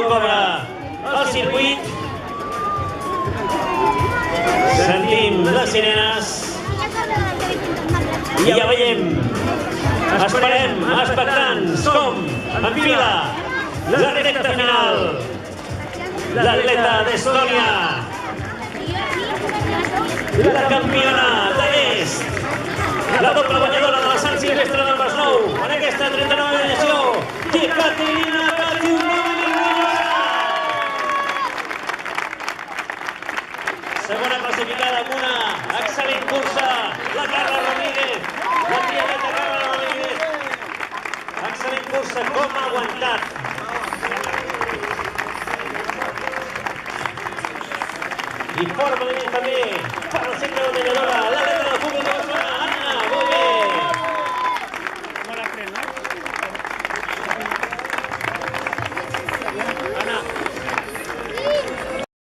cobra el circuit. Sentim les sirenes. I ja veiem, esperem, expectants, com enfila la recta final l'atleta d'Estònia, la campiona de l'Est, la doble guanyadora de la Sant Silvestre del Masnou en aquesta 39a edició, Yekaterina Khachanova. Segona classificada amb una excel·lent cursa, la Carla Rodríguez, la triatleta Carla Rodríguez. Excel·lent cursa, com ha aguantat. I fort moviment també per la secta guanyadora, l'atleta del públic